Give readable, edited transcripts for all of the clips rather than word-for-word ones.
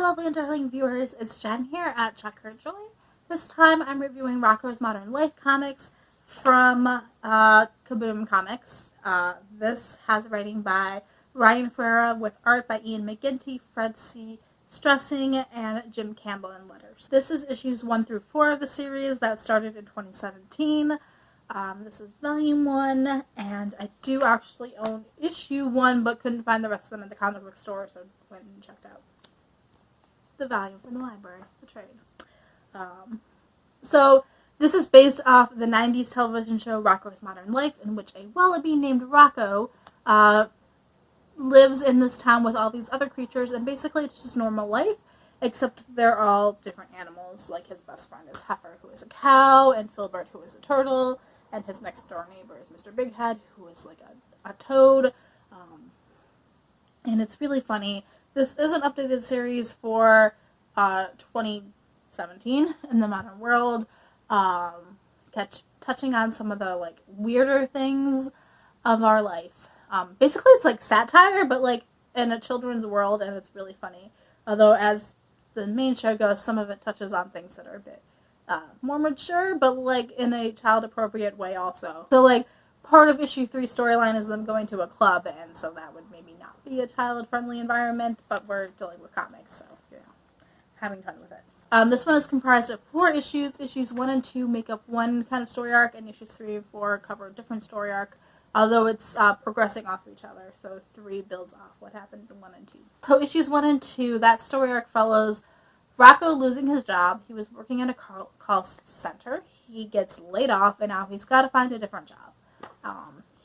lovely and darling viewers, it's Jen here at Check Her Joy. This time I'm reviewing Rocko's Modern Life comics from Kaboom Comics. This has writing by Ryan Ferrier with art by Ian McGinty, Fred C. Stresing, and Jim Campbell in letters. This is issues 1 through 4 of the series that started in 2017. This is volume 1, and I do actually own issue 1, but couldn't find the rest of them at the comic book store, so went and checked out the volume from the library, the trade. So this is based off the 90s television show Rocko's Modern Life, in which a Wallaby named Rocko lives in this town with all these other creatures, and basically it's just normal life, except they're all different animals. Like his best friend is Heifer, who is a cow, and Filbert, who is a turtle, and his next door neighbor is Mr. Big Head, who is like a toad, and it's really funny. This is an updated series for 2017 in the modern world, touching on some of the like weirder things of our life. Basically, it's like satire, but like in a children's world, and it's really funny. Although, as the main show goes, some of it touches on things that are a bit more mature, but like in a child-appropriate way also. So like part of issue 3 storyline is them going to a club, and so that would maybe not be a child-friendly environment, but we're dealing with comics, so you know, having fun with it. This one is comprised of 4 issues. Issues 1 and 2 make up one kind of story arc, and issues 3 and 4 cover a different story arc, although it's progressing off each other, so 3 builds off what happened in 1 and 2. So issues 1 and 2, that story arc follows Rocko losing his job. He was working at a call center. He gets laid off, and now he's got to find a different job.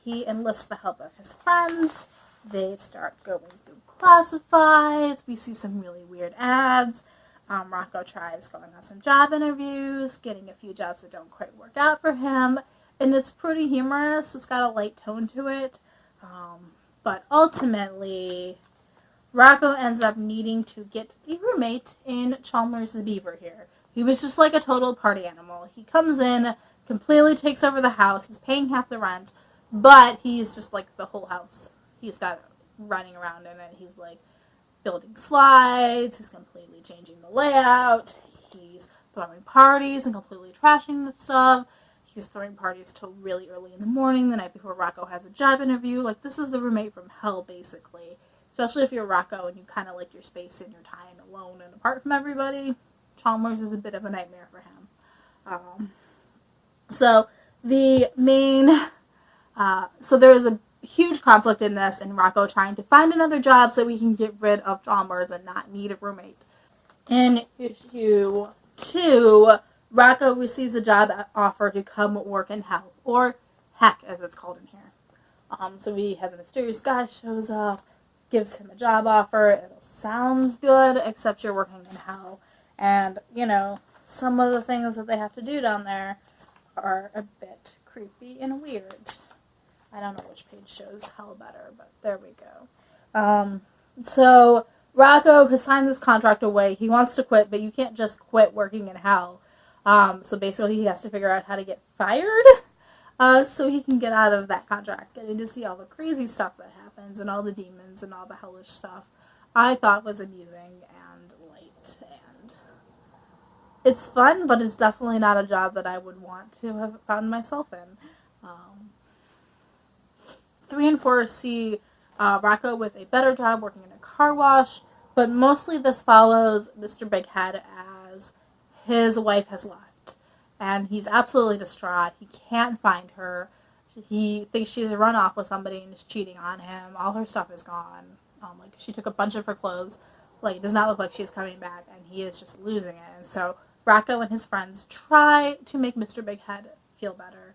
He enlists the help of his friends. They start going through classifieds. We see some really weird ads. Rocko tries going on some job interviews, getting a few jobs that don't quite work out for him, and it's pretty humorous. It's got a light tone to it, but ultimately Rocko ends up needing to get a roommate in Chalmers the Beaver here. He was just like a total party animal. He comes in, completely takes over the house. He's paying half the rent, but he's just like the whole house. He's got running around in it. He's like building slides. He's completely changing the layout. He's throwing parties and completely trashing the stuff. He's throwing parties till really early in the morning, the night before Rocko has a job interview. Like, this is the roommate from hell, basically. Especially if you're Rocko and you kind of like your space and your time alone and apart from everybody. Chalmers is a bit of a nightmare for him. So the main, so there is a huge conflict in this, and Rocko trying to find another job so we can get rid of Chalmers and not need a roommate. In issue 2, Rocko receives a job offer to come work in hell, or heck as it's called in here. So he has a mysterious guy shows up, gives him a job offer. It sounds good, except you're working in hell. And, you know, some of the things that they have to do down there are a bit creepy and weird. I don't know which page shows hell better, but there we go. So Rocko has signed this contract away. He wants to quit, but you can't just quit working in hell. So basically he has to figure out how to get fired so he can get out of that contract. Getting to see all the crazy stuff that happens and all the demons and all the hellish stuff I thought was amusing and light, and it's fun, but it's definitely not a job that I would want to have found myself in. 3 and 4 see Rocko with a better job working in a car wash, but mostly this follows Mr. Big Head as his wife has left, and he's absolutely distraught. He can't find her. He thinks she's run off with somebody and is cheating on him. All her stuff is gone. Like, she took a bunch of her clothes. Like, it does not look like she's coming back, and he is just losing it. And so Rocko and his friends try to make Mr. Big Head feel better,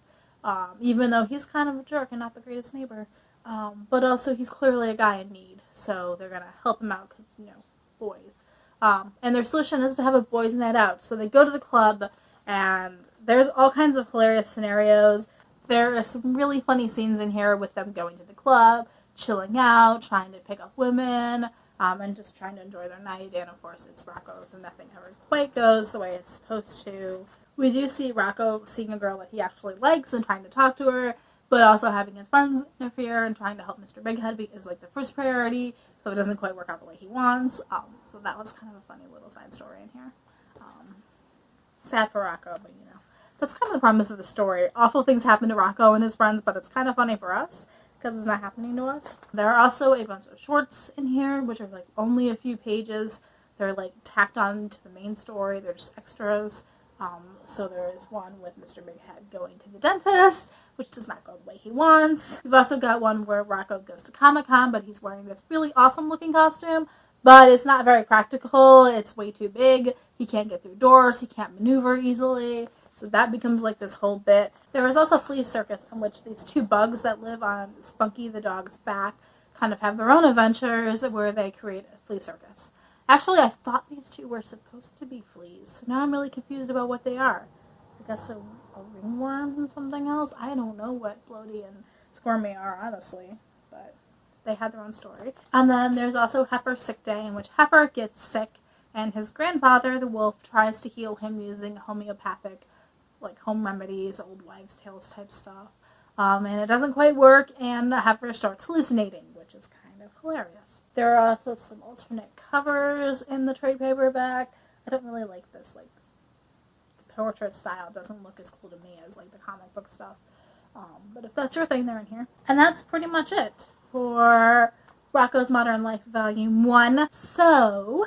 even though he's kind of a jerk and not the greatest neighbor. But also he's clearly a guy in need, so they're going to help him out because, you know, boys. And their solution is to have a boys' night out. So they go to the club, and there's all kinds of hilarious scenarios. There are some really funny scenes in here with them going to the club, chilling out, trying to pick up women, and just trying to enjoy their night. And of course it's Rocko, so nothing ever quite goes the way it's supposed to. We do see Rocko seeing a girl that he actually likes and trying to talk to her, but also having his friends interfere and trying to help Mr. Big Head is like the first priority. so it doesn't quite work out the way he wants. So that was kind of a funny little side story in here. Sad for Rocko, but you know, that's kind of the premise of the story. Awful things happen to Rocko and his friends, but it's kind of funny for us because it's not happening to us. There are also a bunch of shorts in here, which are like only a few pages. They're like tacked on to the main story. They're just extras. So there is one with Mr. Big Head going to the dentist, which does not go the way he wants. We've also got one where Rocko goes to Comic-Con, but he's wearing this really awesome looking costume, but it's not very practical. It's way too big. He can't get through doors. He can't maneuver easily. So that becomes like this whole bit. There is also Flea Circus, in which these two bugs that live on Spunky the dog's back kind of have their own adventures where they create a flea circus. Actually, I thought these two were supposed to be fleas, so now I'm really confused about what they are. I guess a ringworm and something else? I don't know what Bloaty and Squirmy are, honestly, but they had their own story. And then there's also Heifer's Sick Day, in which Heifer gets sick, and his grandfather, the wolf, tries to heal him using homeopathic, like home remedies, old wives' tales type stuff. And it doesn't quite work, and Heifer starts hallucinating, which is kind of hilarious. There are also some alternate covers in the trade paperback. I don't really like this, like, the portrait style doesn't look as cool to me as, like, the comic book stuff. But if that's your thing, they're in here. And that's pretty much it for Rocko's Modern Life Volume 1. So,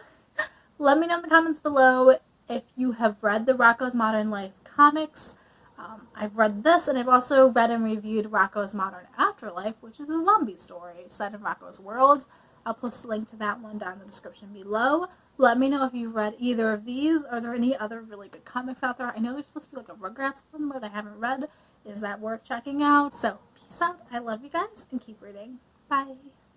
let me know in the comments below if you have read the Rocko's Modern Life comics. I've read this, and I've also read and reviewed Rocko's Modern Afterlife, which is a zombie story set in Rocko's world. I'll post a link to that one down in the description below. Let me know if you've read either of these. Are there any other really good comics out there? I know there's supposed to be like a Rugrats one that I haven't read. Is that worth checking out? So, peace out. I love you guys, and keep reading. Bye.